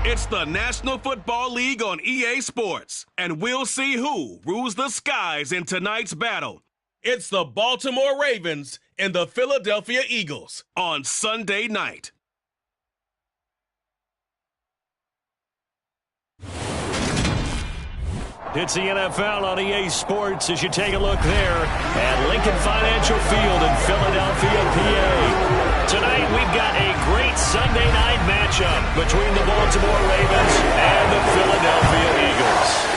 It's the National Football League on EA Sports, and we'll see who rules the skies in tonight's battle. It's the Baltimore Ravens and the Philadelphia Eagles on Sunday night. It's the NFL on EA Sports as you take a look there at Lincoln Financial Field in Philadelphia, PA. Tonight we've got a great Sunday night matchup between the Baltimore Ravens and the Philadelphia Eagles.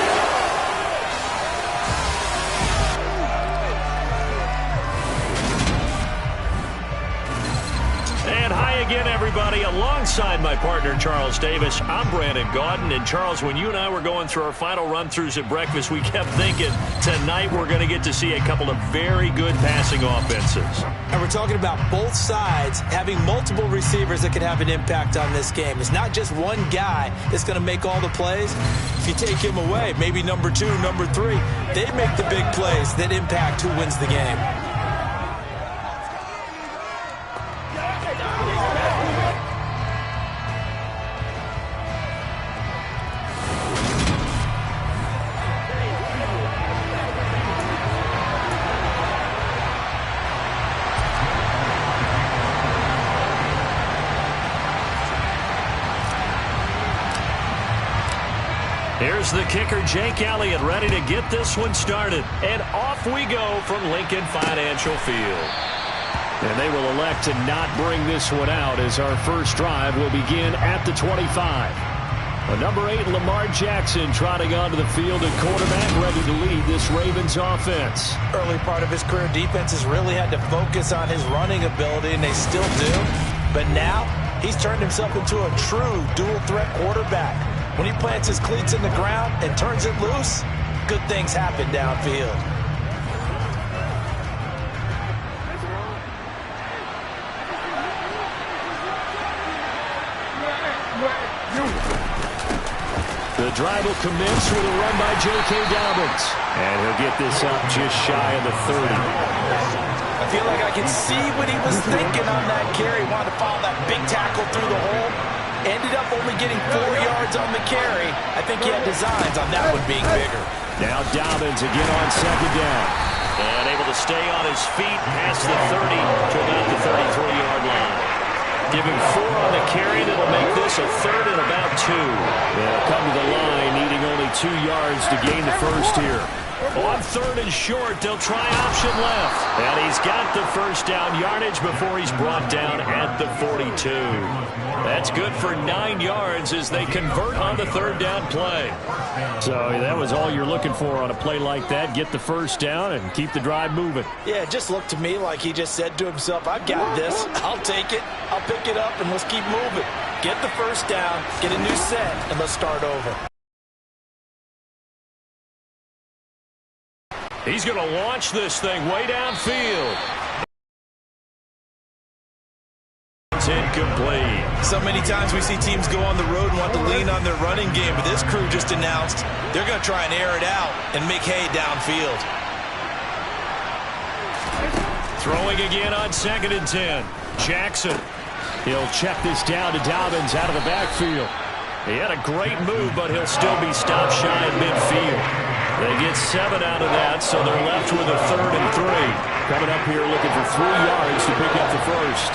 And hi again, everybody. Alongside my partner, Charles Davis, I'm Brandon Gaudin. And, Charles, when you and I were going through our final run-throughs at breakfast, we kept thinking tonight we're going to get to see a couple of very good passing offenses. And we're talking about both sides having multiple receivers that can have an impact on this game. It's not just one guy that's going to make all the plays. If you take him away, maybe number 2, number 3, they make the big plays that impact who wins the game. Here's the kicker, Jake Elliott, ready to get this one started. And off we go from Lincoln Financial Field. And they will elect to not bring this one out as our first drive will begin at the 25. Number 8, Lamar Jackson, trotting onto the field at quarterback, ready to lead this Ravens offense. Early part of his career, defenses really had to focus on his running ability, and they still do. But now, he's turned himself into a true dual-threat quarterback. When he plants his cleats in the ground and turns it loose, good things happen downfield. The drive will commence with a run by J.K. Dobbins. And he'll get this up just shy of the 30. I feel like I can see what he was thinking on that carry. Wanted to follow that big tackle through the hole. Ended up only getting 4 yards on the carry. I think he had designs on that one being bigger. Now Dobbins again on second down. And able to stay on his feet past the 30 to about the 33-yard line. Give him 4 on the carry. That'll make this a 3rd and about 2. They'll come to the line needing only 2 yards to gain the first here. On 3rd and short, they'll try option left. And he's got the first down yardage before he's brought down at the 42. That's good for 9 yards as they convert on the 3rd down play. So that was all you're looking for on a play like that. Get the first down and keep the drive moving. Yeah, it just looked to me like he just said to himself, I've got this. I'll take it. I'll pick it up, and let's keep moving. Get the first down, get a new set, and let's start over. He's going to launch this thing way downfield. It's incomplete. So many times we see teams go on the road and want to lean on their running game, but this crew just announced they're going to try and air it out and make hay downfield. Throwing again on 2nd and 10. Jackson. He'll check this down to Dobbins out of the backfield. He had a great move, but he'll still be stopped shy at midfield. They get 7 out of that, so they're left with a 3rd and 3. Coming up here looking for 3 yards to pick up the first.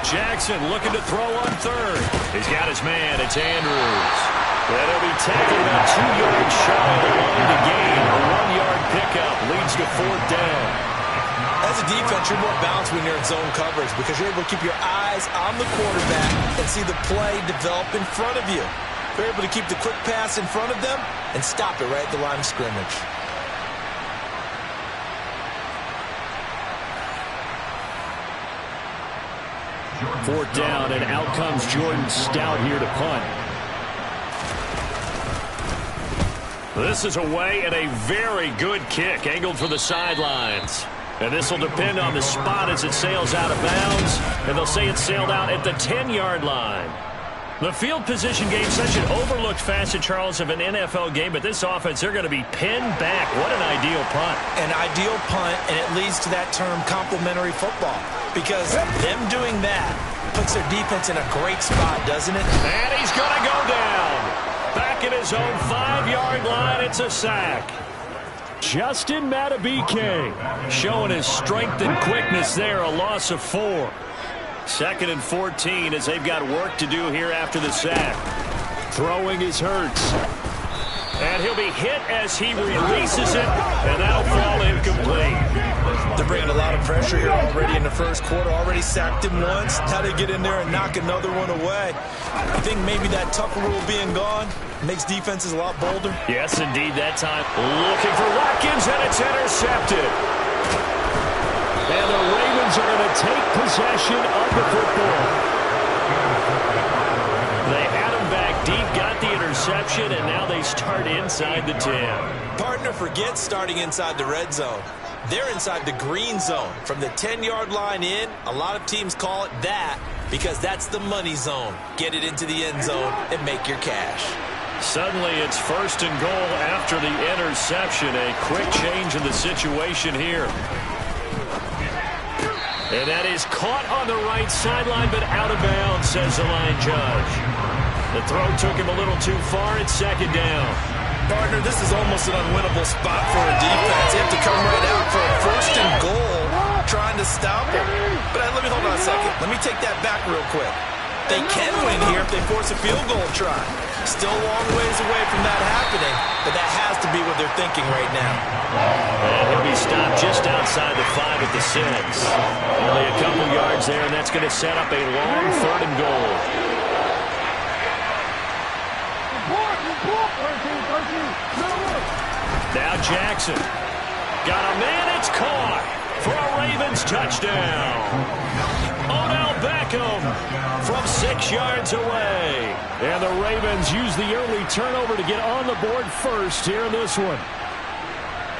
Jackson looking to throw on 3rd. He's got his man. It's Andrews. And he'll be tackled about 2 yards shy of the line to gain. A 1-yard pickup leads to 4th down. As a defense, you're more balanced when you're in zone coverage because you're able to keep your eyes on the quarterback and see the play develop in front of you. You're able to keep the quick pass in front of them and stop it right at the line of scrimmage. Fourth down, and out comes Jordan Stout here to punt. This is away and a very good kick, angled for the sidelines. And this will depend on the spot as it sails out of bounds. And they'll say it sailed out at the 10-yard line. The field position game, such an overlooked facet, Charles, of an NFL game. But this offense, they're going to be pinned back. What an ideal punt. An ideal punt, and it leads to that term complementary football. Because them doing that Puts their defense in a great spot, doesn't it? And he's going to go down. Back at his own 5-yard line, it's a sack. Justin Madubuike showing his strength and quickness there, a loss of 4. 2nd and 14 as they've got work to do here after the sack. Throwing is Hurts. And he'll be hit as he releases it, and that'll fall incomplete. They're bringing a lot of pressure here already in the first quarter. Already sacked him once. Now they get in there and knock another one away. I think maybe that Tucker rule being gone makes defenses a lot bolder. Yes, indeed, that time. Looking for Watkins, and it's intercepted. And the Ravens are going to take possession of the football. They had him back deep, got the interception, and now they start inside the 10. Partner forgets starting inside the red zone. They're inside the green zone. From the 10-yard line in, a lot of teams call it that because that's the money zone. Get it into the end zone and make your cash. Suddenly it's 1st and goal after the interception. A quick change in the situation here. And that is caught on the right sideline, but out of bounds, says the line judge. The throw took him a little too far. It's 2nd down. Partner, this is almost an unwinnable spot for a defense. They have to come right out for a 1st and goal, trying to stop it. But let me hold on a second. Let me take that back real quick. They can win here if they force a field goal try. Still a long ways away from that happening, but that has to be what they're thinking right now. And he'll be stopped just outside the 5 at the 6. Only a couple yards there, and that's going to set up a long 3rd and goal. Now Jackson. Got a man, it's caught for a Ravens touchdown. Odell Beckham from 6 yards away. And the Ravens use the early turnover to get on the board first here in this one.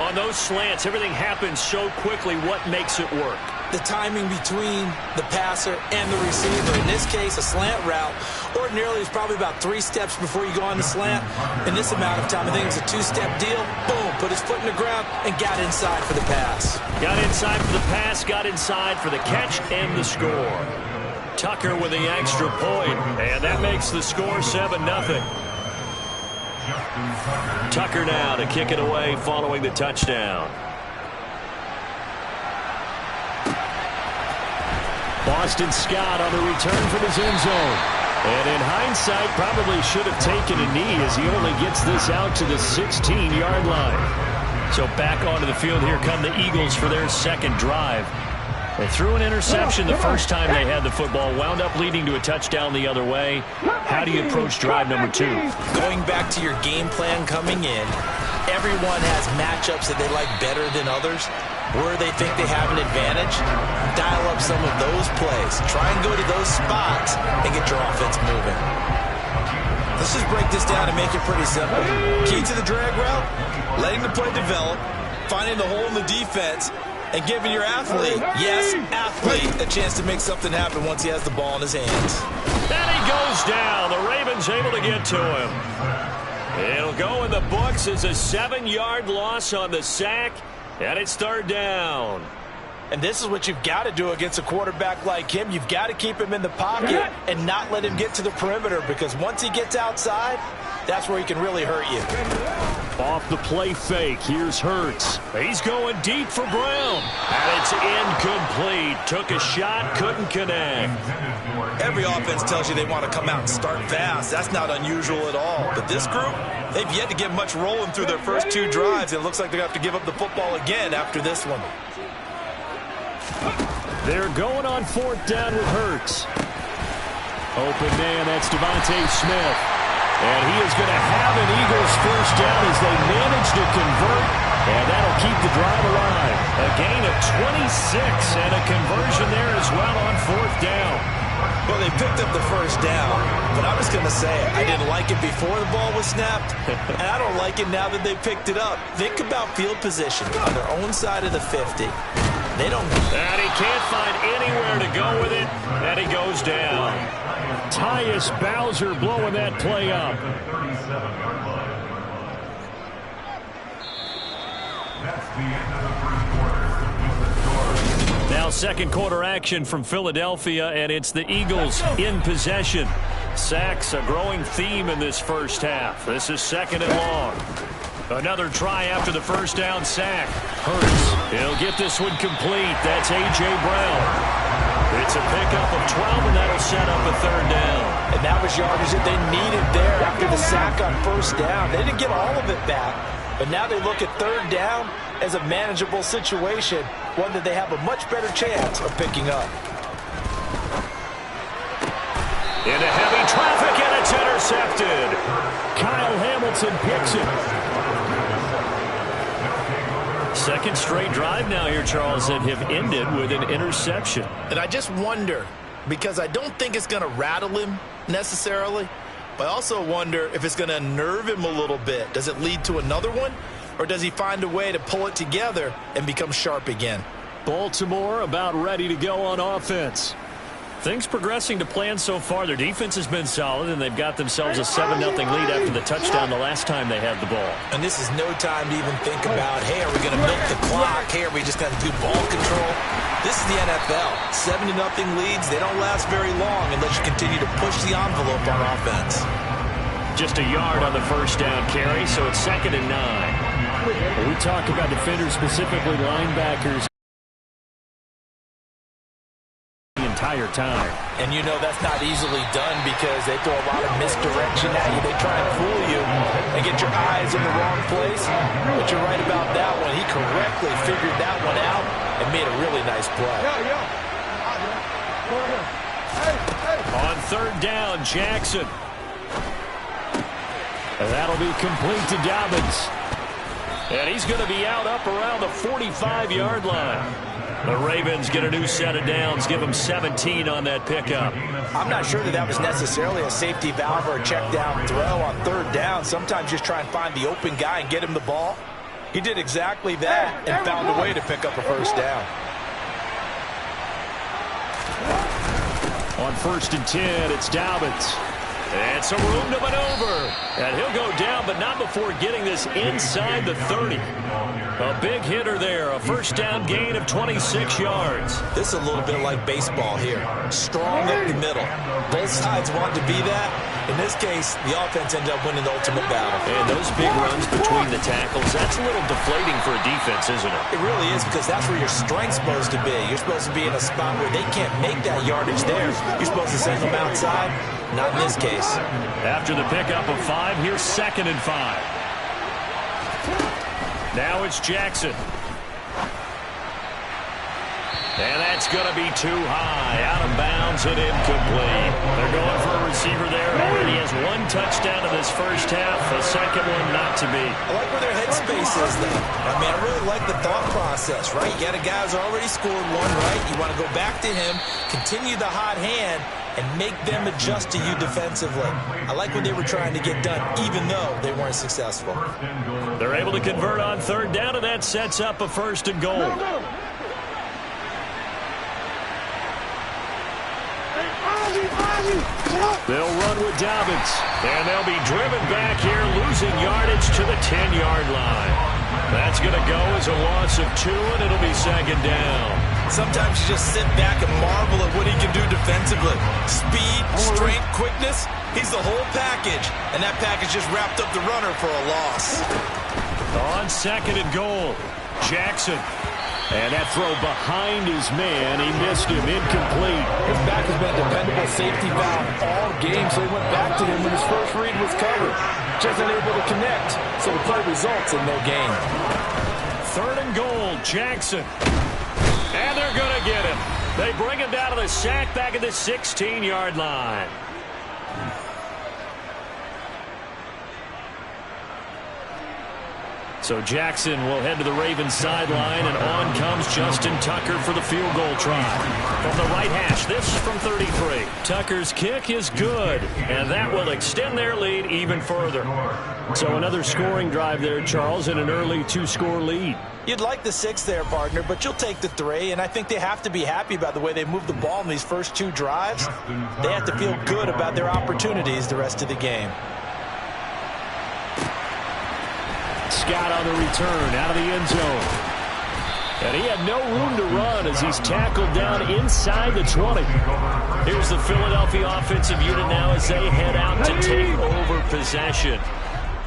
On those slants, everything happens so quickly. What makes it work? The timing between the passer and the receiver. In this case, a slant route ordinarily is probably about 3 steps before you go on the slant. In this amount of time, I think it's a 2-step deal. Boom, put his foot in the ground and got inside for the pass. Got inside for the pass, got inside for the catch and the score. Tucker with the extra point, and that makes the score 7-0. Tucker now to kick it away following the touchdown. Boston Scott on the return from his end zone. And in hindsight, probably should have taken a knee as he only gets this out to the 16-yard line. So back onto the field, here come the Eagles for their 2nd drive. They threw an interception the first time they had the football, wound up leading to a touchdown the other way. How do you approach drive number 2? Going back to your game plan coming in, everyone has matchups that they like better than others. Where they think they have an advantage, dial up some of those plays. Try and go to those spots and get your offense moving. Let's just break this down and make it pretty simple. Key to the drag route, letting the play develop, finding the hole in the defense, and giving your athlete, yes, athlete, a chance to make something happen once he has the ball in his hands. And he goes down. The Ravens able to get to him. It'll go in the books as a 7-yard loss on the sack, and it's 3rd down. And this is what you've got to do against a quarterback like him. You've got to keep him in the pocket and not let him get to the perimeter, because once he gets outside, that's where he can really hurt you. Off the play fake, here's Hurts. He's going deep for Brown. And it's incomplete. Took a shot, couldn't connect. Every offense tells you they want to come out and start fast. That's not unusual at all. But this group, they've yet to get much rolling through their first 2 drives. It looks like they're going to have to give up the football again after this one. They're going on 4th down with Hurts. Open man, that's Devontae Smith. And he is going to have an Eagles 1st down as they manage to convert. And that'll keep the drive alive. A gain of 26 and a conversion there as well on 4th down. Well, they picked up the 1st down, but I'm just going to say it. I didn't like it before the ball was snapped, and I don't like it now that they picked it up. Think about field position on their own side of the 50. They don't. And he can't find anywhere to go with it, and he goes down. Tyus Bowser blowing that play up. That's the end of the first quarter. With the score Now second quarter action from Philadelphia, and it's the Eagles in possession. Sacks a growing theme in this first half. This is second and long. Another try after the first down sack. Hurts. He'll get this one complete. That's A.J. Brown. It's a pickup of 12, and that'll set up a third down. And that was yardage that they needed there after the sack on first down. They didn't get all of it back, but now they look at third down as a manageable situation, one that they have a much better chance of picking up. Into heavy traffic, and it's intercepted. Kyle Hamilton picks it. Second straight drive now here, Charles, that have ended with an interception. And I just wonder, because I don't think it's going to rattle him necessarily, but I also wonder if it's going to unnerve him a little bit. Does it lead to another one, or does he find a way to pull it together and become sharp again? Baltimore about ready to go on offense. Things progressing to plan so far. Their defense has been solid, and they've got themselves a 7-0 lead after the touchdown the last time they had the ball. And this is no time to even think about, hey, are we going to milk the clock? Hey, are we just going to do ball control? This is the NFL. 7-0 leads, they don't last very long unless you continue to push the envelope on offense. Just a yard on the first down carry, so it's 2nd and 9. When we talk about defenders, specifically linebackers, entire time. And you know that's not easily done because they throw a lot of misdirection at you. They try and fool you and get your eyes in the wrong place. But you're right about that one. He correctly figured that one out and made a really nice play. On third down, Jackson. And that'll be complete to Dobbins. And he's going to be out up around the 45-yard line. The Ravens get a new set of downs, give them 17 on that pickup. I'm not sure that was necessarily a safety valve or a check down throw on third down. Sometimes just try and find the open guy and get him the ball. He did exactly that and found a way to pick up a first down. On 1st and 10, it's Dobbins. And some room to maneuver. And he'll go down, but not before getting this inside the 30. A big hitter there. A first down gain of 26 yards. This is a little bit like baseball here. Strong up the middle. Both sides want to be that. In this case, the offense ended up winning the ultimate battle. And those big runs between the tackles, that's a little deflating for a defense, isn't it? It really is, because that's where your strength's supposed to be. You're supposed to be in a spot where they can't make that yardage there. You're supposed to send them outside. Not in this case. After the pickup of 5, here's 2nd and 5. Now it's Jackson. And that's going to be too high. Out of bounds and incomplete. They're going for a receiver there. Already has 1 touchdown in this first half. A second one not to be. I like where their headspace is, though. I mean, I really like the thought process, right? You got a guy who's already scored 1, right? You want to go back to him, continue the hot hand, and make them adjust to you defensively. I like what they were trying to get done, even though they weren't successful. They're able to convert on third down, and that sets up a 1st and goal. They'll run with Dobbins, and they'll be driven back here, losing yardage to the 10-yard line. That's going to go as a loss of 2, and it'll be 2nd down. Sometimes you just sit back and marvel at what he can do defensively. Speed, strength, quickness, he's the whole package, and that package just wrapped up the runner for a loss. On 2nd and goal, Jackson. And that throw behind his man, he missed him, incomplete. His back has been a dependable safety valve all game, so he went back to him when his first read was covered. Just unable to connect, so the play results in no gain. 3rd and goal, Jackson. And they're going to get him. They bring him down to the sack back at the 16-yard line. So Jackson will head to the Ravens sideline, and on comes Justin Tucker for the field goal try. From the right hash, this from 33. Tucker's kick is good, and that will extend their lead even further. So another scoring drive there, Charles, and an early 2-score lead. You'd like the 6 there, partner, but you'll take the 3, and I think they have to be happy about the way they moved the ball in these first 2 drives. They have to feel good about their opportunities the rest of the game. Scott on the return out of the end zone. And he had no room to run as he's tackled down inside the 20. Here's the Philadelphia offensive unit now as they head out to take over possession.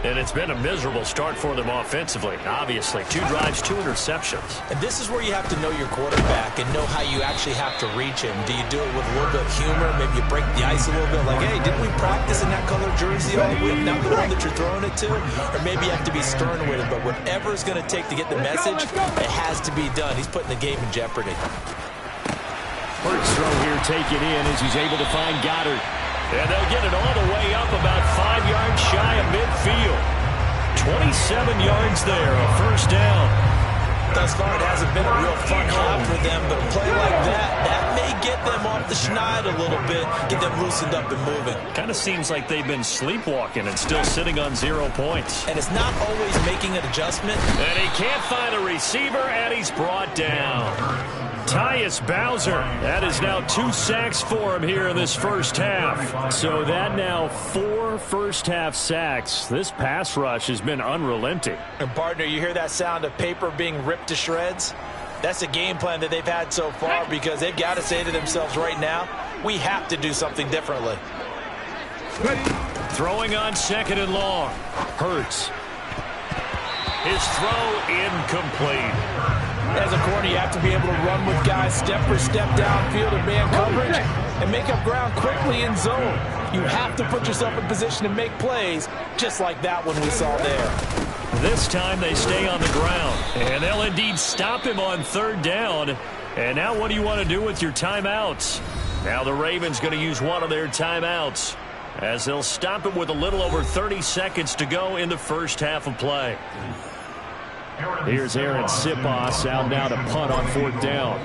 And it's been a miserable start for them offensively, obviously. 2 drives, 2 interceptions. And this is where you have to know your quarterback and know how you actually have to reach him. Do you do it with a little bit of humor? Maybe you break the ice a little bit, like, hey, didn't we practice in that color jersey all week, not the one that you're throwing it to? Or maybe you have to be stern with it, but whatever it's going to take to get the message, it has to be done. He's putting the game in jeopardy. First throw here taken in as he's able to find Goddard. And they'll get it all the way up about 5 yards shy of midfield. 27 yards there, a first down. Thus far, it hasn't been a real fun half for them, but a play like that may get them off the schneid a little bit, get them loosened up and moving. Kind of seems like they've been sleepwalking and still sitting on 0 points. And it's not always making an adjustment. And he can't find a receiver, and he's brought down. Tyus Bowser, that is now 2 sacks for him here in this first half. So that now 4 first-half sacks. This pass rush has been unrelenting. And, partner, you hear that sound of paper being ripped to shreds? That's the game plan that they've had so far because they've got to say to themselves right now, we have to do something differently. Throwing on 2nd and long. Hurts. His throw incomplete. As a corner, you have to be able to run with guys step for step downfield in man coverage and make up ground quickly in zone. You have to put yourself in position to make plays just like that one we saw there. This time they stay on the ground, and they'll indeed stop him on 3rd down. And now what do you want to do with your timeouts? Now the Ravens going to use one of their timeouts as they'll stop it with a little over 30 seconds to go in the first half of play. Here's Aaron Sipos out now to punt on 4th down.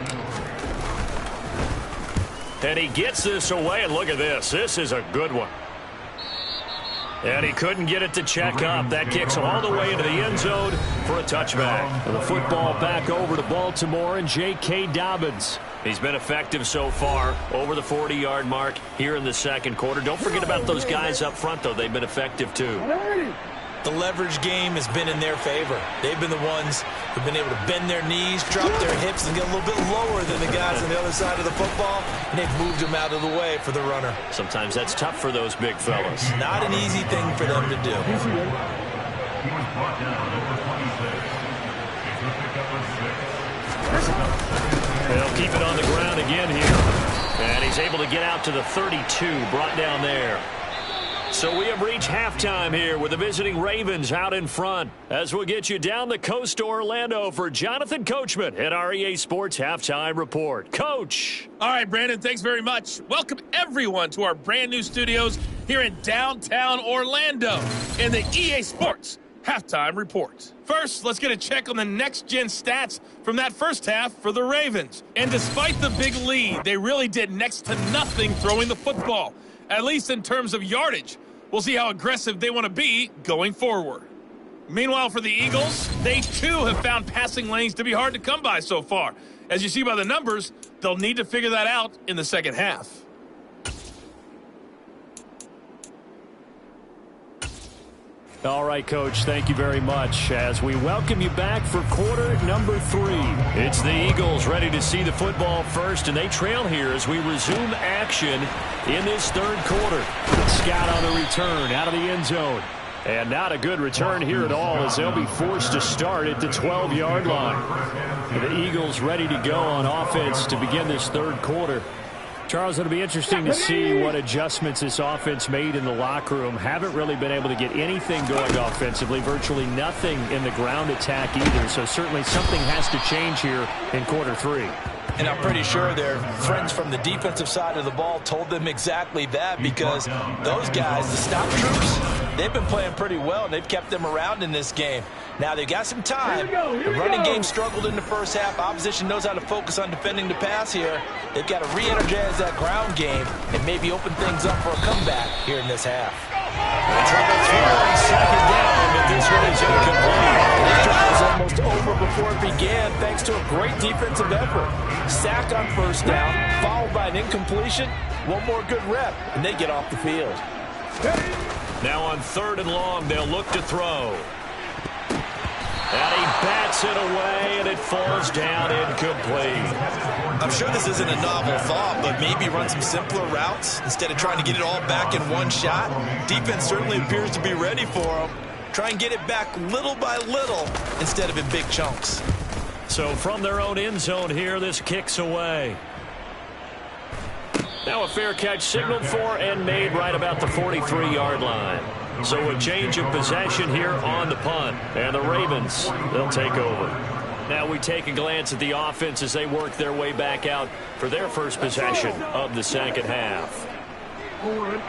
And he gets this away, and look at this. This is a good one. And he couldn't get it to check up. That kicks all the way into the end zone for a touchback. And the football back over to Baltimore and J.K. Dobbins. He's been effective so far, over the 40-yard mark here in the second quarter. Don't forget about those guys up front, though. They've been effective, too. The leverage game has been in their favor. They've been the ones who've been able to bend their knees, drop their hips, and get a little bit lower than the guys on the other side of the football, and they've moved them out of the way for the runner. Sometimes that's tough for those big fellas. Not an easy thing for them to do. They'll keep it on the ground again here. And he's able to get out to the 32, brought down there. So we have reached halftime here with the visiting Ravens out in front as we'll get you down the coast to Orlando for Jonathan Coachman at our EA Sports Halftime Report. Coach. All right, Brandon, thanks very much. Welcome, everyone, to our brand new studios here in downtown Orlando in the EA Sports Halftime Report. First, let's get a check on the next-gen stats from that first half for the Ravens. And despite the big lead, they really did next to nothing throwing the football, at least in terms of yardage. We'll see how aggressive they want to be going forward. Meanwhile, for the Eagles, they too have found passing lanes to be hard to come by so far. As you see by the numbers, they'll need to figure that out in the second half. All right, Coach, thank you very much as we welcome you back for quarter number 3. It's the Eagles ready to see the football first, and they trail here as we resume action in this third quarter. Scott on the return out of the end zone. And not a good return here at all as they'll be forced to start at the 12-yard line. The Eagles ready to go on offense to begin this third quarter. Charles, it'll be interesting to see what adjustments this offense made in the locker room. Haven't really been able to get anything going offensively, virtually nothing in the ground attack either. So certainly something has to change here in quarter 3. And I'm pretty sure their friends from the defensive side of the ball told them exactly that because those guys, the stop troops, they've been playing pretty well, and they've kept them around in this game. Now, they've got some time. The running game struggled in the first half. Opposition knows how to focus on defending the pass here. They've got to re-energize that ground game and maybe open things up for a comeback here in this half. Second down, but this one is incomplete. This drive was almost over before it began thanks to a great defensive effort. Sack on first down, followed by an incompletion. One more good rep, and they get off the field. Now on 3rd and long, they'll look to throw. And he bats it away, and it falls down incomplete. I'm sure this isn't a novel thought, but maybe run some simpler routes instead of trying to get it all back in one shot. Defense certainly appears to be ready for him. Try and get it back little by little instead of in big chunks. So from their own end zone here, this kicks away. Now a fair catch signaled for and made right about the 43-yard line. So a change of possession here on the punt. And the Ravens, they'll take over. Now we take a glance at the offense as they work their way back out for their first possession of the second half.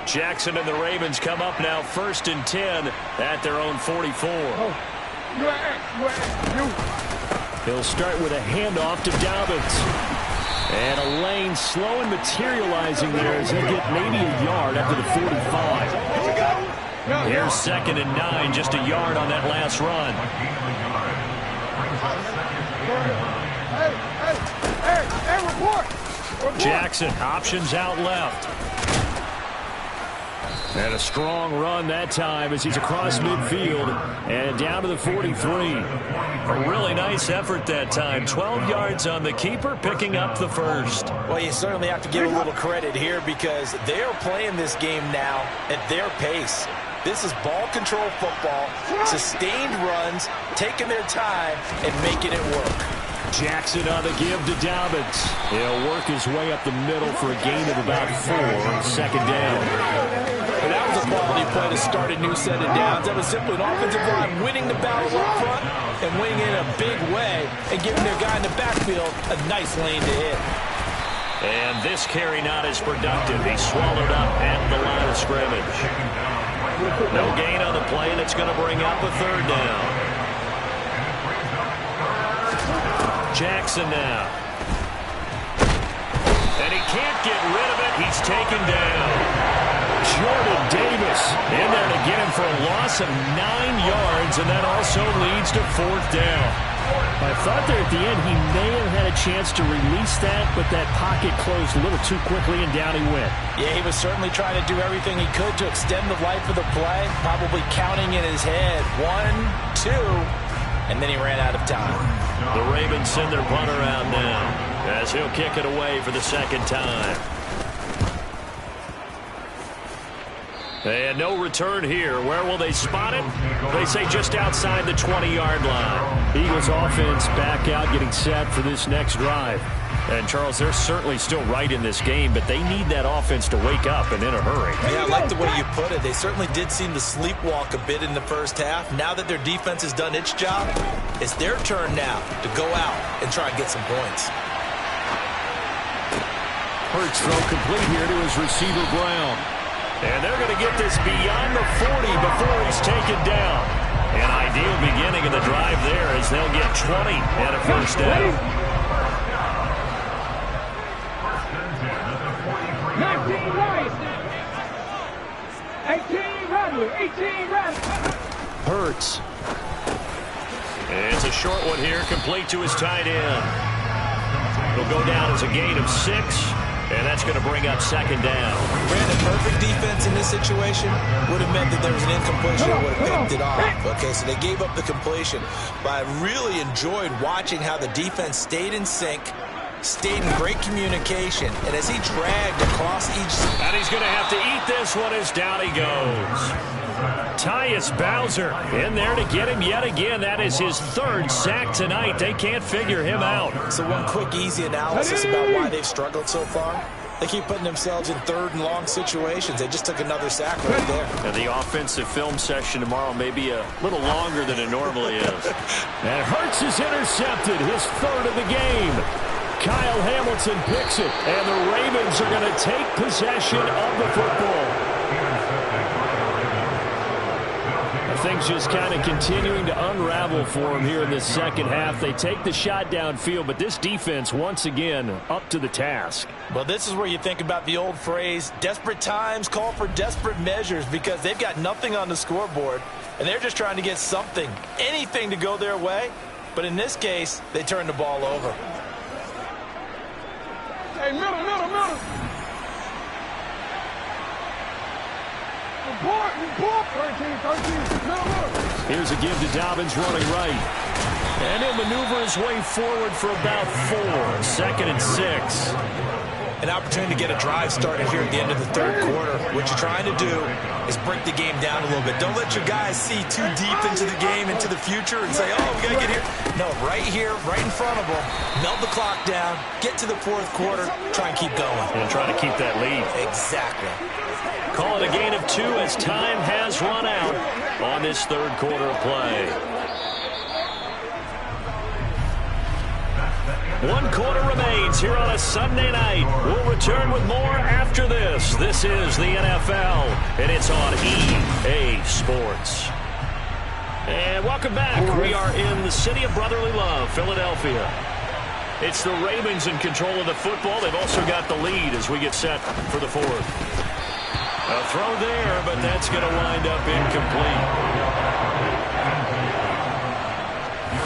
Jackson and the Ravens come up now 1st and 10 at their own 44. He'll start with a handoff to Dobbins. And a lane slow and materializing there as he'll get maybe a yard after the 45. Here's 2nd and 9, just a yard on that last run. Jackson options out left. And a strong run that time as he's across midfield and down to the 43. A really nice effort that time. 12 yards on the keeper, picking up the first. Well, you certainly have to give a little credit here because they're playing this game now at their pace. This is ball control football, sustained runs, taking their time and making it work. Jackson on the give to Dobbins. He'll work his way up the middle for a gain of about 4 on 2nd down. And that was a quality play to start a new set of downs. That was simply an offensive line winning the battle up front and winning it in a big way and giving their guy in the backfield a nice lane to hit. And this carry not as productive. He swallowed up at the line of scrimmage. No gain on the play, and it's going to bring up a 3rd down. Jackson now. And he can't get rid of it. He's taken down. Jordan Davis in there to get him for a loss of 9 yards, and that also leads to 4th down. I thought there at the end he may have had a chance to release that, but that pocket closed a little too quickly, and down he went. Yeah, he was certainly trying to do everything he could to extend the life of the play, probably counting in his head 1, 2, and then he ran out of time. The Ravens send their punter out now as he'll kick it away for the 2nd time. And no return here. Where will they spot it? They say just outside the 20-yard line. Eagles offense back out, getting set for this next drive. And, Charles, they're certainly still right in this game, but they need that offense to wake up and in a hurry. Yeah, I like the way you put it. They certainly did seem to sleepwalk a bit in the first half. Now that their defense has done its job, it's their turn now to go out and try and get some points. Hurts throw complete here to his receiver, Brown. And they're going to get this beyond the 40 before he's taken down. An ideal beginning of the drive there as they'll get 20 and a 1st down. 19 right. 18 Rattler. 18 Rattler. Hurts. It's a short one here, complete to his tight end. It'll go down as a gain of 6. And that's going to bring up 2nd down. Brandon, perfect defense in this situation would have meant that there was an incompletion and would have picked it off. Okay, so they gave up the completion. But I really enjoyed watching how the defense stayed in sync, stayed in great communication, and as he dragged across each... And he's going to have to eat this one as down he goes. Tyus Bowser in there to get him yet again. That is his 3rd sack tonight. They can't figure him out. So one quick, easy analysis about why they've struggled so far. They keep putting themselves in 3rd and long situations. They just took another sack right there. And the offensive film session tomorrow may be a little longer than it normally is. And Hurts is intercepted, his 3rd of the game. Kyle Hamilton picks it, and the Ravens are going to take possession of the football. Things just kind of continuing to unravel for them here in the second half. They take the shot downfield, but this defense, once again, up to the task. Well, this is where you think about the old phrase, desperate times call for desperate measures, because they've got nothing on the scoreboard, and they're just trying to get something, anything to go their way. But in this case, they turn the ball over. Hey, middle. Report. 13, middle. Here's a give to Dobbins running right. And he'll maneuver his way forward for about 4. 2nd and 6. An opportunity to get a drive started here at the end of the third quarter. What you're trying to do is break the game down a little bit. Don't let your guys see too deep into the game, into the future, and say, oh, we got to get here. No, right here, right in front of them. Melt the clock down, get to the fourth quarter, try and keep going. And try to keep that lead. Exactly. Call it a gain of 2 as time has run out on this third quarter of play. 1 quarter remains here on a Sunday night. We'll return with more after this. This is the NFL, and it's on EA Sports. And welcome back. We are in the city of brotherly love, Philadelphia. It's the Ravens in control of the football. They've also got the lead as we get set for the fourth. A throw there, but that's going to wind up incomplete.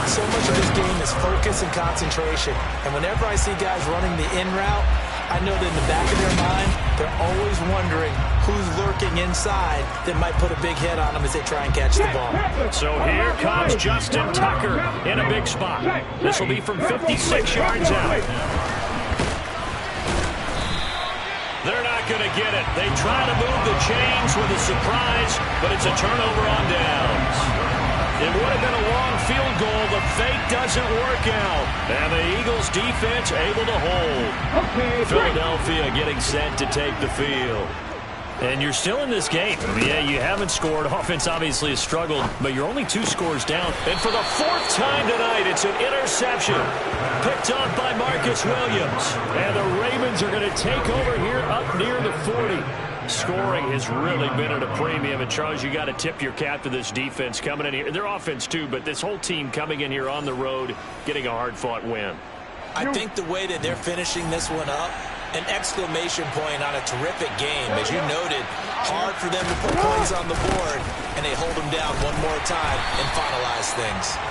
So much of this game is focus and concentration. And whenever I see guys running the in route, I know that in the back of their mind, they're always wondering who's lurking inside that might put a big hit on them as they try and catch the ball. So here comes Justin Tucker in a big spot. This will be from 56 yards out. They're not going to get it. They try to move the chains with a surprise, but it's a turnover on downs. It would have been a long field goal. The fake doesn't work out. And the Eagles defense able to hold. Okay, Philadelphia getting set to take the field. And you're still in this game. I mean, yeah, you haven't scored. Offense obviously has struggled, but you're only 2 scores down. And for the 4th time tonight, it's an interception. Picked off by Marcus Williams. And the Ravens are going to take over here up near the 40. Scoring has really been at a premium. And, Charles, you got to tip your cap to this defense coming in here. Their offense, too, but this whole team coming in here on the road, getting a hard-fought win. I think the way that they're finishing this one up, an exclamation point on a terrific game. As you noted, hard for them to put points on the board, and they hold them down one more time and finalize things.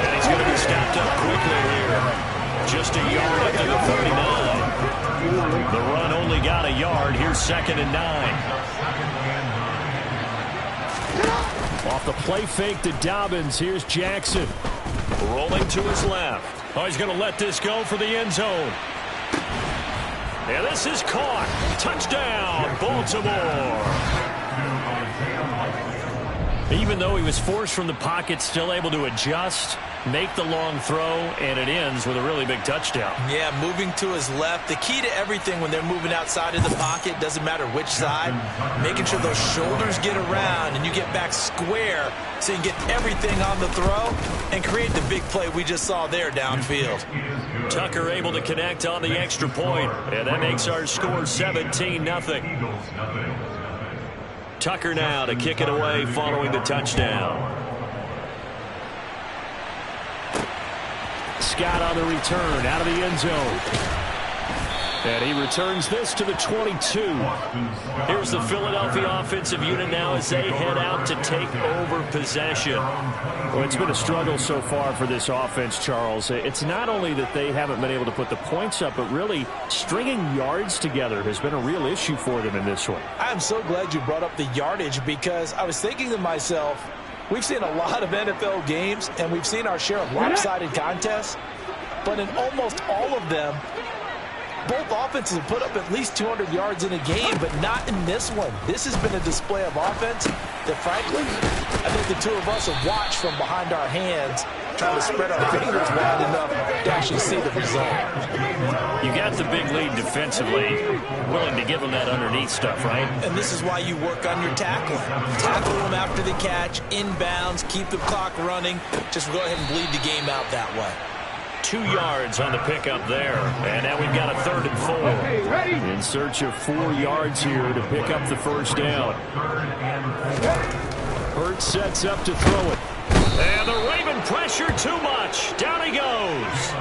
And he's going to be stopped up quickly here. Just a yard up to the 39. The run only got a yard. Here's 2nd and 9. Off the play fake to Dobbins. Here's Jackson. Rolling to his left. Oh, he's going to let this go for the end zone. And this is caught. Touchdown, Baltimore. Even though he was forced from the pocket, still able to adjust, make the long throw, and it ends with a really big touchdown. Yeah, moving to his left. The key to everything when they're moving outside of the pocket, doesn't matter which side, making sure those shoulders get around and you get back square so you can get everything on the throw and create the big play we just saw there downfield. Tucker able to connect on the extra point, and that makes our score 17-0. Tucker now to kick it away following the touchdown. Scott on the return out of the end zone. And he returns this to the 22. Here's the Philadelphia offensive unit now as they head out to take over possession. Well, it's been a struggle so far for this offense, Charles. It's not only that they haven't been able to put the points up, but really stringing yards together has been a real issue for them in this one. I'm so glad you brought up the yardage because I was thinking to myself, we've seen a lot of NFL games and we've seen our share of lopsided contests, but in almost all of them, both offenses have put up at least 200 yards in a game, but not in this one. This has been a display of offense that, frankly, I think the two of us have watched from behind our hands, trying to spread our fingers wide enough to actually see the result. You got the big lead defensively, willing to give them that underneath stuff, right? And this is why you work on your tackling. Tackle them after the catch, inbounds, keep the clock running. Just go ahead and bleed the game out that way. 2 yards on the pickup there. And now we've got a 3rd and 4. In search of 4 yards here to pick up the first down. Hurts sets up to throw it. And the Raven pressure too much. Down he goes.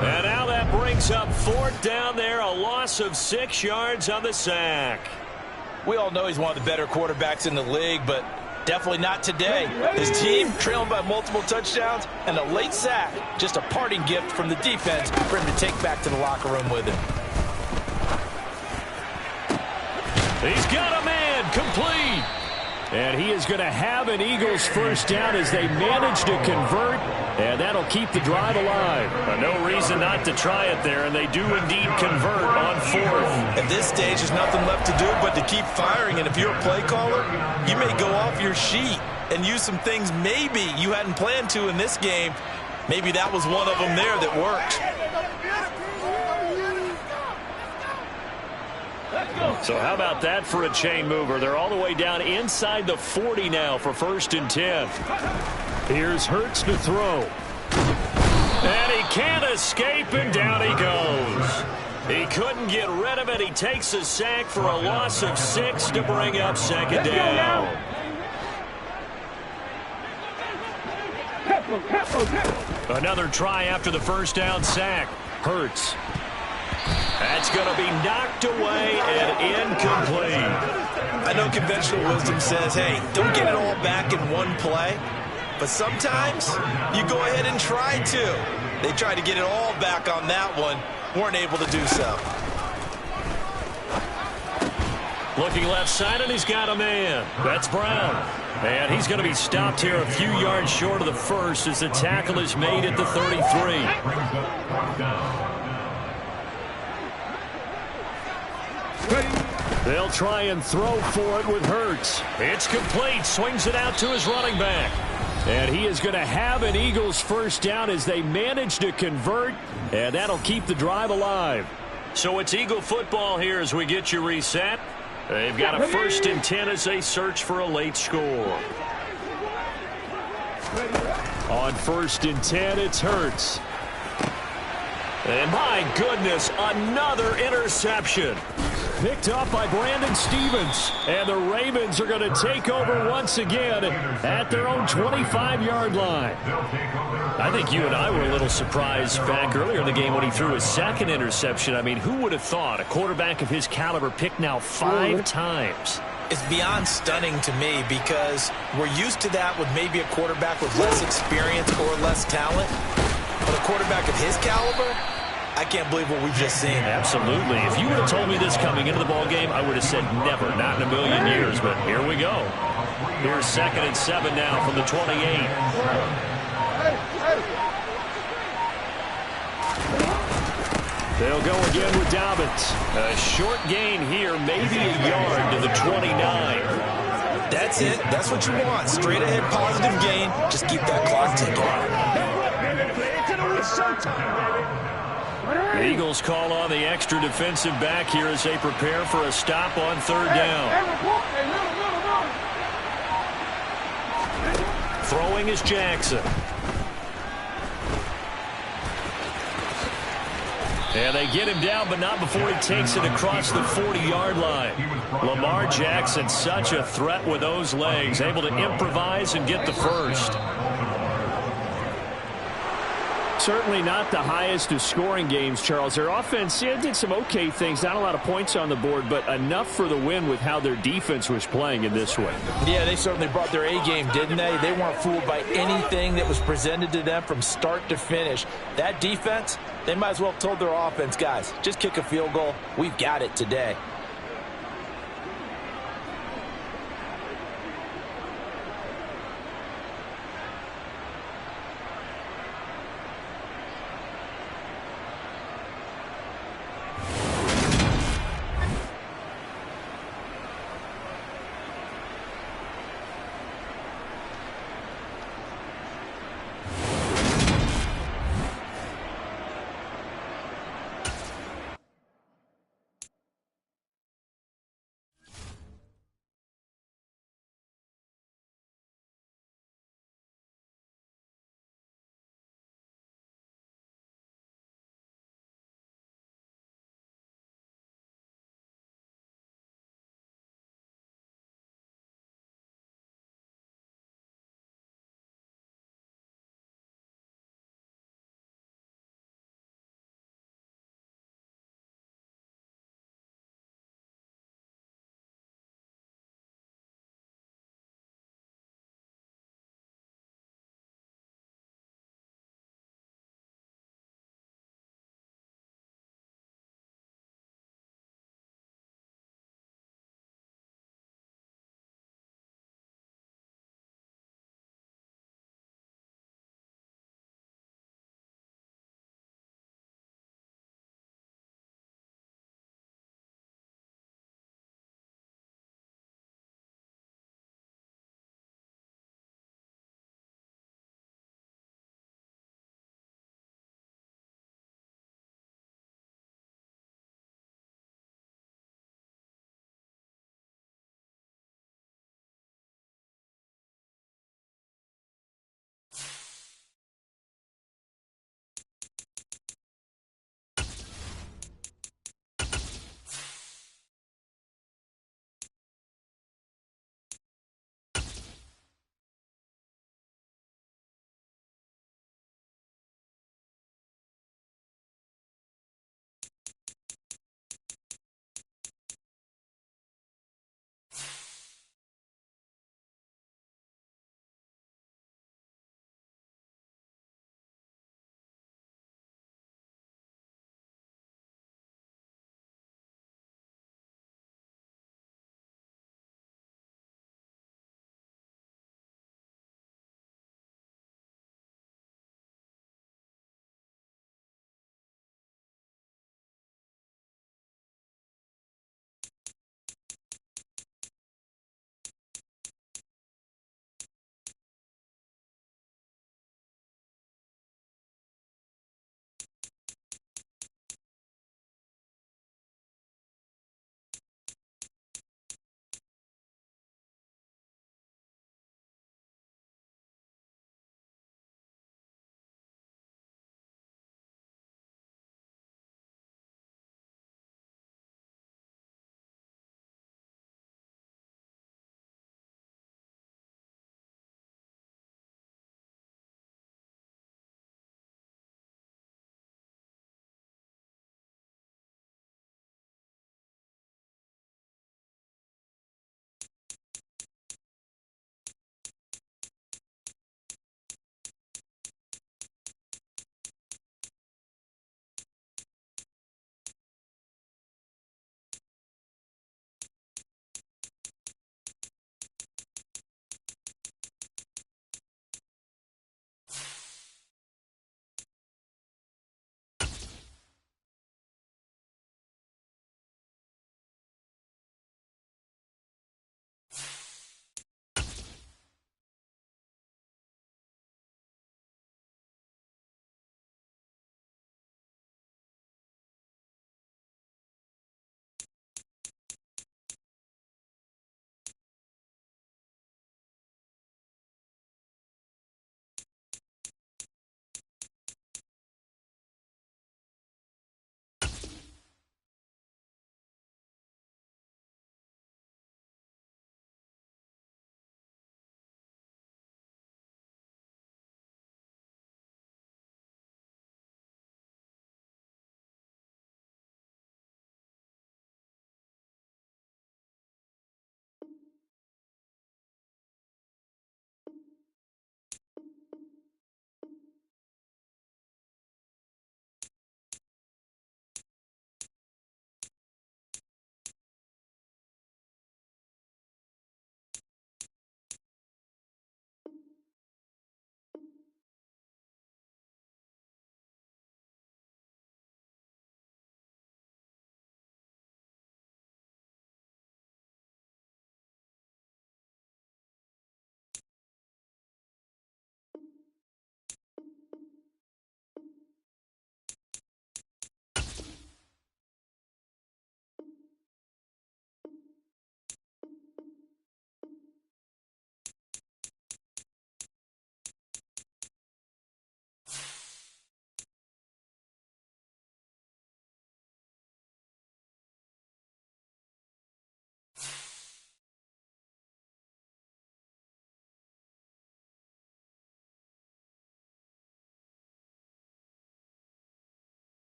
And now that brings up 4th down there. A loss of 6 yards on the sack. We all know he's one of the better quarterbacks in the league, but definitely not today. His team trailing by multiple touchdowns and a late sack. Just a parting gift from the defense for him to take back to the locker room with him. He's got a man complete. And he is going to have an Eagles first down as they manage to convert, and that'll keep the drive alive. No reason not to try it there, and they do indeed convert on fourth. At this stage, there's nothing left to do but to keep firing, and if you're a play caller, you may go off your sheet and use some things maybe you hadn't planned to in this game. Maybe that was one of them there that worked. So how about that for a chain mover? They're all the way down inside the 40 now for 1st and 10. Here's Hurts to throw. And he can't escape, and down he goes. He couldn't get rid of it. He takes a sack for a loss of 6 to bring up 2nd down. Another try after the first down sack. Hurts. That's going to be knocked away and incomplete. I know conventional wisdom says, hey, don't get it all back in one play. But sometimes you go ahead and try to. They tried to get it all back on that one. Weren't able to do so. Looking left side, and he's got a man. That's Brown. And he's going to be stopped here a few yards short of the first as the tackle is made at the 33. They'll try and throw for it with Hurts. It's complete. Swings it out to his running back. And he is going to have an Eagles first down as they manage to convert. And that'll keep the drive alive. So it's Eagle football here as we get you reset. They've got a 1st and 10 as they search for a late score. On 1st and 10, it's Hurts. And my goodness, another interception. Picked up by Brandon Stevens. And the Ravens are going to take over once again at their own 25-yard line. I think you and I were a little surprised back earlier in the game when he threw his 2nd interception. I mean, who would have thought a quarterback of his caliber picked now 5 times? It's beyond stunning to me because we're used to that with maybe a quarterback with less experience or less talent. But a quarterback of his caliber, I can't believe what we've just seen. Absolutely. If you would have told me this coming into the ball game, I would have said never, not in a million years. But here we go. Here's 2nd and 7 now from the 28. They'll go again with Dobbins. A short gain here, maybe a yard to the 29. That's it. That's what you want. Straight ahead positive gain. Just keep that clock ticking. The Eagles call on the extra defensive back here as they prepare for a stop on 3rd down. Throwing is Jackson. And they get him down, but not before he takes it across the 40-yard line. Lamar Jackson, such a threat with those legs, able to improvise and get the first. Certainly not the highest of scoring games, Charles. Their offense did some okay things, not a lot of points on the board, but enough for the win with how their defense was playing in this one. Yeah, they certainly brought their A-game, didn't they? They weren't fooled by anything that was presented to them from start to finish. That defense, they might as well have told their offense, guys, just kick a field goal. We've got it today.